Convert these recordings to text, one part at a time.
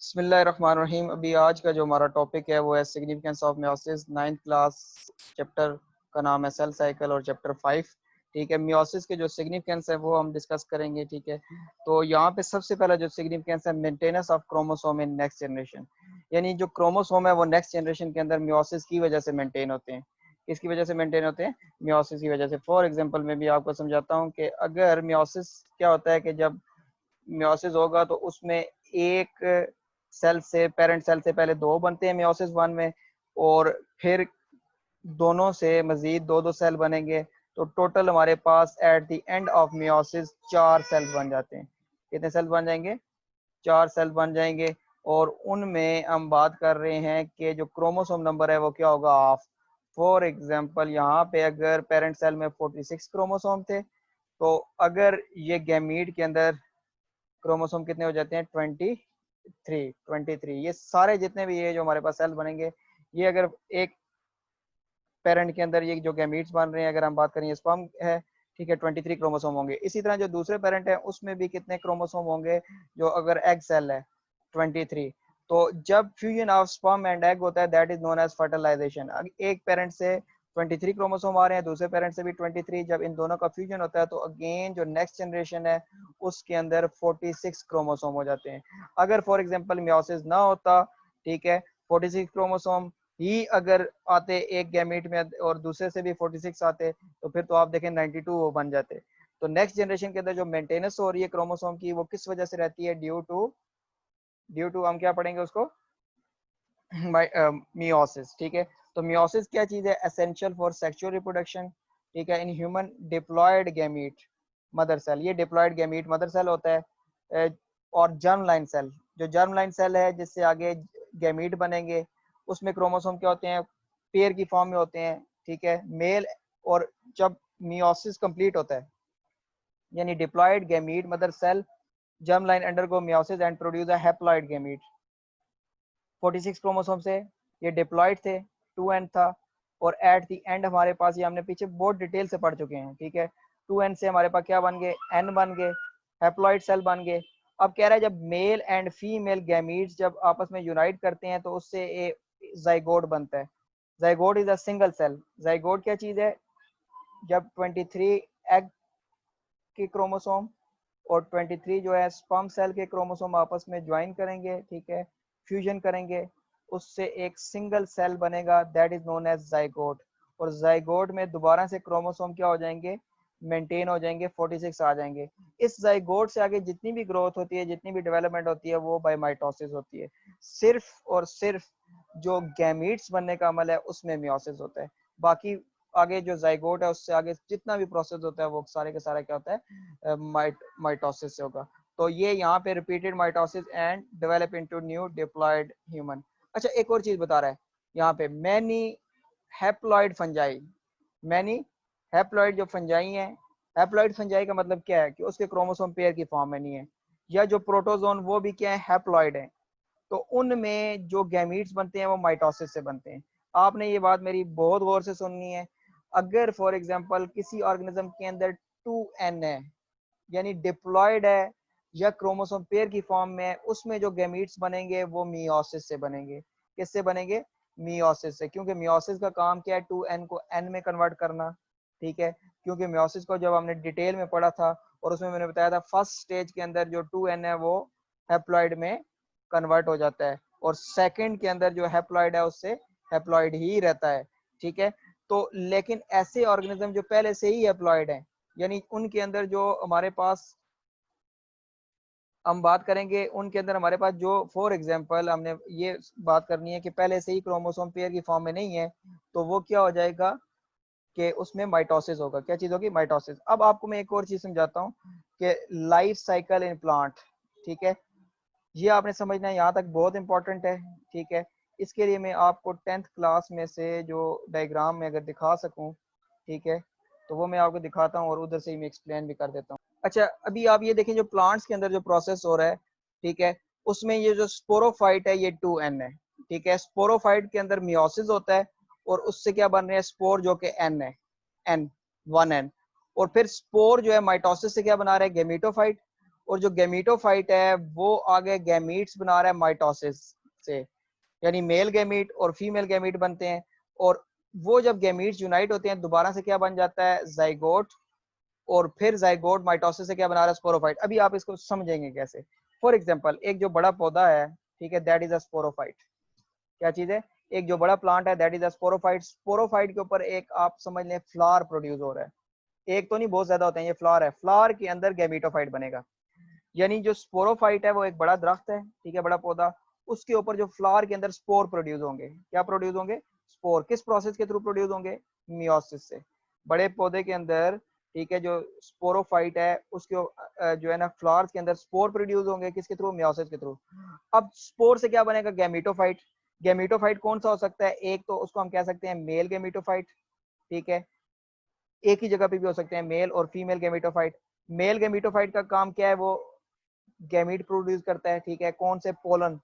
बिस्मिल्लाहिर्रहमानिर्रहीम। अभी आज का जो हमारा टॉपिक है वो है significance of meiosis. 9th class chapter का नाम है सेल साइकिल और चैप्टर 5। ठीक है, मियोसिस के जो सिग्निफिकेंस है वो हम डिस्कस करेंगे। ठीक है, तो यहाँ पे सबसे पहला जो सिग्निफिकेंस है maintenance of chromosome in next generation, यानी जो क्रोमोसोम है वो नेक्स्ट जनरेशन के अंदर मियोसिस की वजह से मेंटेन होते हैं। किसकी वजह से मेंटेन होते हैं? मियोसिस की वजह से। फॉर एग्जाम्पल मैं भी आपको समझाता हूँ कि अगर मियोसिस क्या होता है कि जब मियोसिस होगा तो उसमें एक सेल से, पेरेंट सेल से पहले दो बनते हैं मियोसिस वन में, और फिर दोनों से मजीद दो दो सेल बनेंगे। तो टोटल हमारे पास at the end of meiosis 4 cell बन जाते हैं। कितने सेल बन जाएंगे? 4 सेल बन जाएंगे। और उनमें हम बात कर रहे हैं कि जो क्रोमोसोम नंबर है वो क्या होगा? हाफ। फॉर एग्जांपल यहाँ पे अगर पेरेंट सेल में 46 क्रोमोसोम थे, तो अगर ये गैमीट के अंदर क्रोमोसोम कितने हो जाते हैं? 23। ये सारे जितने भी ये जो हमारे पास सेल बनेंगे, ये अगर एक पेरेंट के अंदर ये जो गैमीट्स बन रहे हैं, अगर हम बात करें स्पर्म है, ठीक है, 23 क्रोमोसोम होंगे। इसी तरह जो दूसरे पेरेंट है उसमें भी कितने क्रोमोसोम होंगे? जो अगर एग सेल है 23। तो जब fusion of sperm and egg होता है that is known as fertilisation. एक पेरेंट से 23 क्रोमोसोम आ रहे हैं, दूसरे पेरेंट से भी 23। जब इन दोनों का फ्यूजन होता है तो अगेन जो नेक्स्ट जनरेशन है उसके अंदर 46 क्रोमोसोम हो जाते हैं। अगर फॉर एग्जांपल मियोसिस ना होता, ठीक है, 46 क्रोमोसोम ही अगर आते एक गैमीट में और दूसरे से भी 46 आते, तो फिर तो आप देखें 92 वो बन जाते। तो नेक्स्ट जनरेशन के अंदर जो मेंटेनेंस हो रही है क्रोमोसोम की वो किस वजह से रहती है? ड्यू टू हम क्या पढ़ेंगे उसको? मियोसिस। ठीक है, तो मियोसिस क्या चीज है? Essential for sexual reproduction. ठीक है, in human diploid gamete mother cell. ये डिप्लॉयड गैमीट मदर सेल होता है। और जर्म लाइन सेल, जो जर्म लाइन सेल है जिससे आगे गैमीट बनेंगे, उसमें क्रोमोसोम क्या होते हैं? पेयर की फॉर्म में होते हैं। ठीक है, मेल। और जब मियोसिस कंप्लीट होता है, यानी diploid gamete mother cell germ line undergo meiosis and produce a haploid gamete. 46 chromosome से ये डिप्लॉयड थे, 2n था, और एट द एंड हमारे पास, ये हमने पीछे बहुत डिटेल से पढ़ चुके हैं। ठीक है, 2n से हमारे पास क्या बन गए? n बन गए, हैप्लॉइड सेल बन गए। अब कह रहा है जब मेल एंड फीमेल गैमीट्स जब आपस में यूनाइट करते हैं तो उससे एक जाइगोट बनता है। Zygote is a single cell. Zygote क्या चीज है? जब 23 एग के क्रोमोसोम और 23 जो है स्पर्म सेल के क्रोमोसोम आपस में ज्वाइन करेंगे, ठीक है, फ्यूजन करेंगे, उससे एक सिंगल सेल बनेगा, that is known as zygote. और जाइगोट में दोबारा से क्रोमोसोम क्या हो जाएंगे? मेंटेन हो जाएंगे, 46 आ जाएंगे। इस जाइगोट से आगे जितनी भी ग्रोथ होती है, जितनी भी डेवलपमेंट होती है, वो बाय माइटोसिस होती है। सिर्फ और सिर्फ जो गैमीट्स बनने का अमल है उसमें मियोसिस होता है। बाकी आगे जो जाइगोट है उससे आगे जितना भी प्रोसेस होता है वो सारे के सारा क्या होता है? माइटोसिस से होगा। तो ये यहाँ पे repeated mitosis and develop into new diploid human. अच्छा, एक और चीज बता रहा है यहाँ पे, many haploid fungi. Many haploid जो फंजाई है, हैप्लॉइड फंजाई का मतलब क्या है? कि उसके क्रोमोसोम पेयर की फॉर्म में नहीं है। या जो प्रोटोजोन वो भी क्या है? हैप्लॉइड है। तो उनमें जो गैमीट्स बनते हैं वो माइटोसिस से बनते हैं। आपने ये बात मेरी बहुत गौर से सुननी है। अगर फॉर एग्जांपल किसी ऑर्गेनिज्म के अंदर 2n है, यानी डिप्लॉयड है या क्रोमोसोम पेयर की फॉर्म में है, उसमें जो गैमीट्स बनेंगे वो मियोसिस से बनेंगे। किससे बनेंगे? मियोसिस से। क्योंकि मियोसिस का काम क्या है? 2n को n में कन्वर्ट करना। ठीक है, क्योंकि मियोसिस को जब हमने डिटेल में पढ़ा था और उसमें मैंने बताया था फर्स्ट स्टेज के अंदर जो 2n है वो हैप्लॉइड में कन्वर्ट हो जाता है, और सेकंड के अंदर जो हैप्लॉइड है उससे हैप्लॉइड ही रहता है। ठीक है, तो लेकिन ऐसे ऑर्गेनिज्म जो पहले से ही हैप्लॉइड हैं, यानी उनके अंदर जो हमारे पास हम बात करेंगे, उनके अंदर हमारे पास जो फॉर एग्जांपल हमने ये बात करनी है कि पहले से ही क्रोमोसोम पेयर की फॉर्म में नहीं है, तो वो क्या हो जाएगा कि उसमें माइटोसिस होगा। क्या चीज होगी? माइटोसिस। अब आपको मैं एक और चीज समझाता हूँ कि लाइफ साइकिल इन प्लांट। ठीक है, ये आपने समझना है, यहाँ तक बहुत इंपॉर्टेंट है। ठीक है, इसके लिए मैं आपको 10th क्लास में से जो डायग्राम में अगर दिखा सकूं, ठीक है, तो वो मैं आपको दिखाता हूँ और उधर से ही मैं एक्सप्लेन भी कर देता हूँ। अच्छा, अभी आप ये देखें जो प्लांट्स के अंदर जो प्रोसेस हो रहा है, ठीक है, उसमें ये जो स्पोरोफाइट है ये 2n है। ठीक है, स्पोरोफाइट के अंदर मियोसिस होता है और उससे क्या बन रहे हैं? स्पोर, जो कि n है, n 1n। और फिर स्पोर जो है माइटोसिस से क्या बना रहा है? गेमिटोफाइट। और जो गैमीटोफाइट है वो आगे गैमीट्स बना रहा है माइटोसिस से, यानी मेल गैमीट और फीमेल गैमीट बनते हैं, और वो जब गैमीट्स यूनाइट होते हैं दोबारा से क्या बन जाता है, जाइगोट, और फिर जाइगोट माइटोसिस से क्या बना रहा है, स्पोरोफाइट। अभी आप इसको समझेंगे कैसे। फॉर एग्जांपल एक जो बड़ा पौधा है, ठीक है, दैट इज अ स्पोरोफाइट। क्या चीज है, एक जो बड़ा प्लांट है that is a sporophyte. Sporophyte के ऊपर एक आप समझ लें फ्लावर प्रोड्यूस हो रहा है, एक तो नहीं बहुत ज्यादा होते हैं, ये फ्लावर है, फ्लावर के अंदर गैमीटोफाइट बनेगा। यानी जो स्पोरोफाइट है वो एक बड़ा दरख्त है, ठीक है, बड़ा पौधा, उसके ऊपर जो फ्लावर के अंदर स्पोर प्रोड्यूस होंगे, क्या प्रोड्यूस होंगे, स्पोर। किस प्रोसेस के थ्रू प्रोड्यूस होंगे, मियोसिस से। बड़े पौधे के अंदर, ठीक है, जो स्पोरोफाइट है उसके जो है ना फ्लावर्स के अंदर स्पोर प्रोड्यूस होंगे, किसके थ्रू, मियोसिस के थ्रू। अब स्पोर से क्या बनेगा, गैमीटोफाइट। गैमीटोफाइट कौन सा हो सकता है, एक तो उसको हम कह सकते हैं मेल गैमीटोफाइट, ठीक है, एक ही जगह पे भी हो सकते हैं मेल और फीमेल गैमीटोफाइट। मेल गैमीटोफाइट का काम क्या है, वो गैमीट प्रोड्यूस करता है, ठीक है, कौन से, पोलन,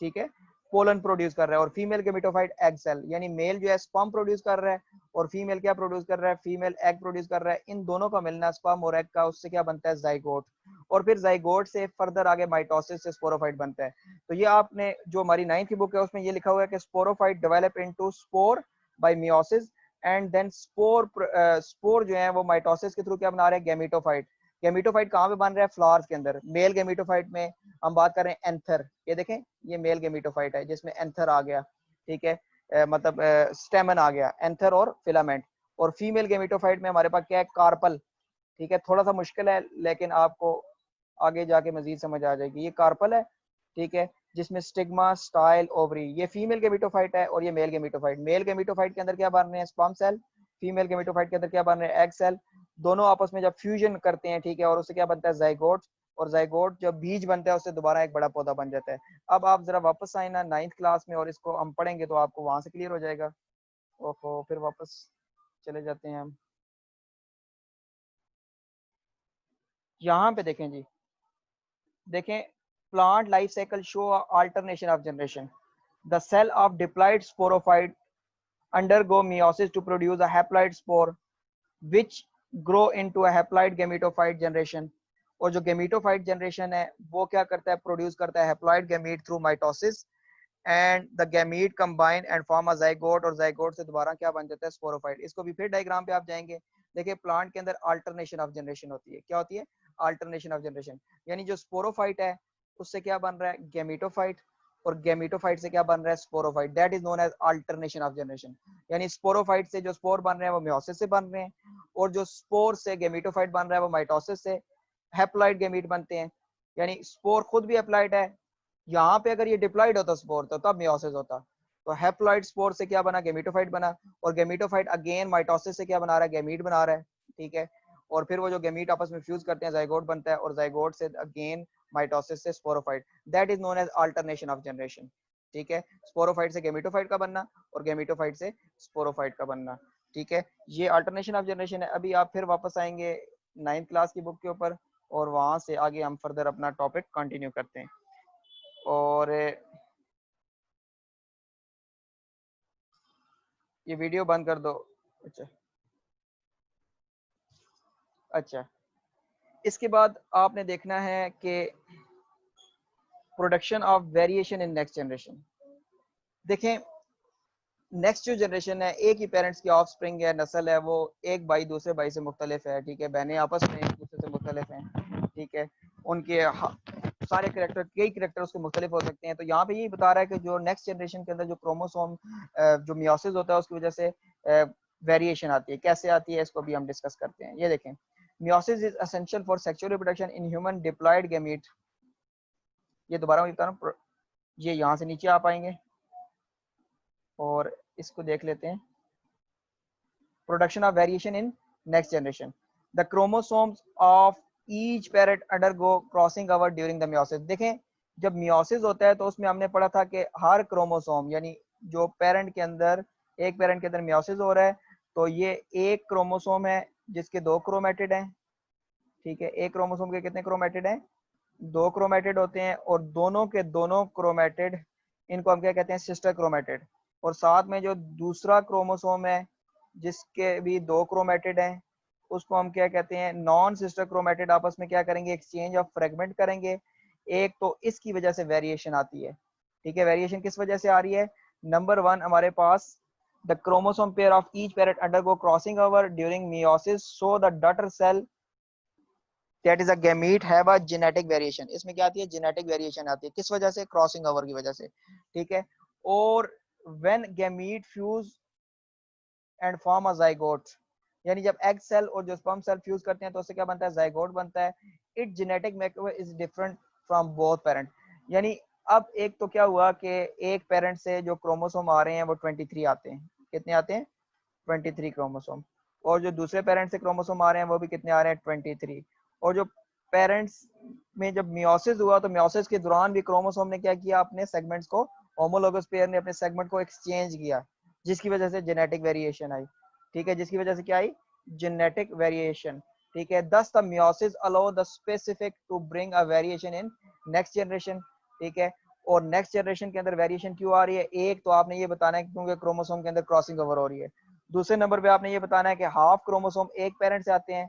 ठीक है, पोलन प्रोड्यूस कर रहा है। और फीमेल गैमेटोफाइट एग सेल, यानी मेल जो है स्पर्म प्रोड्यूस कर रहा है और फीमेल क्या प्रोड्यूस कर रहा है, फीमेल एग प्रोड्यूस कर रहा है। इन दोनों का मिलना स्पर्म और एग का, उससे क्या बनता है, जाइगोट। और फिर जाइगोट से फर्दर आगे माइटोसिस से स्पोरोफाइट बनता है। तो ये आपने जो हमारी 9th की बुक है उसमें ये लिखा हुआ है कि sporophyte develop into spore by meiosis, and then spore जो है वो माइटोसिस के थ्रू क्या बना रहे हैं, गैमेटोफाइट। गैमेटोफाइट कहाँ पे बन रहा है, फ्लावर्स के अंदर। मेल गैमेटोफाइट में हम बात कर रहे हैं एंथर, ये देखें, ये मेल गैमेटोफाइट है जिसमें एंथर आ गया, ठीक है, मतलब स्टेमन आ गया, एंथर और फिलामेंट। और फीमेल गैमेटोफाइट में हमारे पास क्या है, कार्पल, ठीक है, थोड़ा सा मुश्किल है लेकिन आपको आगे जाके मजीद समझ आ जाएगी। ये कार्पल है, ठीक है, जिसमें स्टिग्मा, स्टाइल, ओवरी। ये फीमेल गैमेटोफाइट है और ये मेल गैमेटोफाइट। मेल गैमेटोफाइट के अंदर क्या बन रहे हैं, स्पर्म सेल। फीमेल गैमेटोफाइट के अंदर क्या बन रहे हैं, एग सेल। दोनों आपस में जब फ्यूजन करते हैं, ठीक है, और उससे क्या बनता है, जाइगोट। और जाइगोट जब बीज बनता है उससे दोबारा एक बड़ा पौधा बन जाता है। अब आप जरा वापस आए ना 9th क्लास में और इसको हम पढ़ेंगे तो आपको वहां से क्लियर हो जाएगा। ओहो, फिर वापस चले जाते हैं हम। यहाँ पे देखें जी, देखें, plant life cycle show alternation of generation. The cell of diploid sporophyte undergo meiosis to produce a haploid spore which grow into a haploid gametophyte generation। और जो गेमिटोफाइट जनरेशन है वो क्या करता है, प्रोड्यूस करता है haploid gamete through mitosis, and the gamete combine and form a zygote, और जाइगोट से दोबारा क्या बन जाता है, स्पोरोफाइट। इसको भी फिर डायग्राम पे आप जाएंगे, देखिए प्लांट के अंदर अल्टरनेशन ऑफ जनरेशन होती है। क्या होती है, अल्टरनेशन ऑफ जनरेशन। यानी जो स्पोरोफाइट है उससे क्या बन रहा है, गैमीटोफाइट, और गैमीटोफाइट से क्या बन रहा है, sporophyte. That is known as alternation of generation. यानी स्पोरोफाइट से जो स्पोर बन रहे हैं वो मियोसिस से बन रहे हैं, और जो स्पोर से गैमीटोफाइट बन रहा है वो माइटोसिस से हैप्लॉइड गैमीट बनते हैं। यानी स्पोर खुद भी हैप्लॉइड है, यहाँ पे अगर ये डिप्लॉइड होता स्पोर तो तब मियोसिस होता। तो हैप्लॉइड स्पोर से क्या बना, गैमीटोफाइट बना, और गैमीटोफाइट अगेन माइटोसिस से क्या बना रहा है, गैमीट बना रहा है, ठीक है। और फिर वो जो गैमीट आपस में फ्यूज करते हैं, जाइगोट बनता है, और जाइगोट से अगेन माइटोसिस से sporophyte. That is known as alternation of generation, ठीक है। स्पोरोफाइट से गैमीटोफाइट का बनना और गैमीटोफाइट से स्पोरोफाइट का बनना, ठीक है। ये अल्टरनेशन ऑफ जनरेशन है। अभी आप फिर वापस आएंगे 9th क्लास की बुक के ऊपर और वहां से आगे हम फर्दर अपना टॉपिक कंटिन्यू करते हैं। और ये वीडियो बंद कर दो। अच्छा, अच्छा, इसके बाद आपने देखना है कि production of variation in next generation. देखें, नेक्स्ट जो जनरेशन है, एक ही पेरेंट्स की ऑफ स्प्रिंग है, नस्ल है, वो एक भाई दूसरे भाई से मुख्तलिफ है, ठीक है, बहनें आपस में एक दूसरे से मुख्तलिफ हैं, ठीक है, उनके सारे करेक्टर, कई करेक्टर उसके मुख्तलिफ हो सकते हैं। तो यहाँ पे यही बता रहा है कि जो नेक्स्ट जनरेशन के अंदर जो क्रोमोसोम जो मियोसिस होता है उसकी वजह से वेरिएशन आती है। कैसे आती है इसको भी हम डिस्कस करते हैं। ये देखें, meiosis is essential for sexual reproduction in human diploid gamete. ये दोबारा मैं बता रहा हूँ, ये यहाँ से नीचे आ पाएंगे और इसको देख लेते हैं। Production of variation in next generation. The chromosomes of each parent undergo crossing over during the meiosis। देखें, जब मियोसिस होता है तो उसमें हमने पढ़ा था कि हर क्रोमोसोम, यानी जो पेरेंट के अंदर, एक पेरेंट के अंदर मियोसिस हो रहा है तो ये एक क्रोमोसोम है जिसके दो क्रोमेटिड हैं, ठीक है। एक क्रोमोसोम के कितने क्रोमेटिड हैं, दो क्रोमेटिड होते हैं, और दोनों के दोनों क्रोमेटिड, इनको हम क्या कहते हैं, सिस्टर क्रोमेटिड। और साथ में जो दूसरा क्रोमोसोम है जिसके भी दो क्रोमेटिड हैं, उसको हम क्या कहते हैं, नॉन सिस्टर क्रोमेटिड आपस में क्या करेंगे, एक्सचेंज ऑफ फ्रेगमेंट करेंगे। एक तो इसकी वजह से वेरिएशन आती है, ठीक है। वेरिएशन किस वजह से आ रही है? नंबर वन, हमारे पास the chromosome pair of each parent undergo crossing over during meiosis, so the daughter cell that is a gamete have a genetic variation. इसमें क्या आती है? जेनेटिक वेरिएशन आती है। किस वजह से? क्रॉसिंग ओवर की वजह से, ठीक है। और when gamete fuse and form a zygote, यानी जब एग सेल और जो स्पर्म सेल फ्यूज करते हैं तो उससे क्या बनता है? जाइगोट बनता है। It genetic makeover is different from both parent. यानी अब एक तो क्या हुआ कि एक पेरेंट से जो क्रोमोसोम आ रहे हैं वो 23 आते हैं। कितने आते हैं? 23 क्रोमोसोम। और जो दूसरे पेरेंट से क्रोमोसोम आ रहे हैं वो भी कितने आ रहे हैं? 23। और जो पेरेंट्स में जब मियोसिस हुआ तो मियोसिस के दौरान भी क्रोमोसोम ने क्या किया? अपने सेगमेंट्स को, होमोलोगस पेयर ने अपने सेगमेंट को एक्सचेंज किया, जिसकी वजह से जेनेटिक वेरिएशन आई, ठीक है। जिसकी वजह से क्या आई? जेनेटिक वेरिएशन, ठीक है। Thus the meiosis allow the specific to bring a variation in next generation, ठीक है। और नेक्स्ट जनरेशन के अंदर वेरिएशन क्यों आ रही है? एक तो आपने ये बताना है क्योंकि क्रोमोसोम के अंदर क्रॉसिंग ओवर हो रही है। दूसरे नंबर पे आपने ये बताना है कि हाफ क्रोमोसोम एक पेरेंट से आते हैं,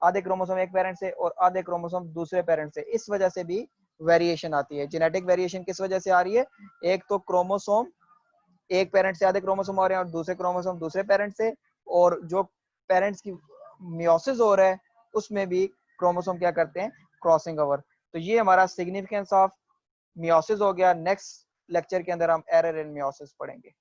आधे क्रोमोसोम एक पेरेंट से और आधे क्रोमोसोम दूसरे पेरेंट से। इस वजह से भी वेरिएशन आती है। जेनेटिक वेरिएशन किस वजह से आ रही है? एक तो क्रोमोसोम एक पेरेंट से आधे क्रोमोसोम आ रहे हैं और दूसरे क्रोमोसोम दूसरे पेरेंट से, और जो पेरेंट्स की मियोसिस हो रहा है उसमें भी क्रोमोसोम क्या करते हैं? Crossing over. तो ये हमारा सिग्निफिकेंस ऑफ मियोसिस हो गया। नेक्स्ट लेक्चर के अंदर हम एरर इन मियोसिस पढ़ेंगे।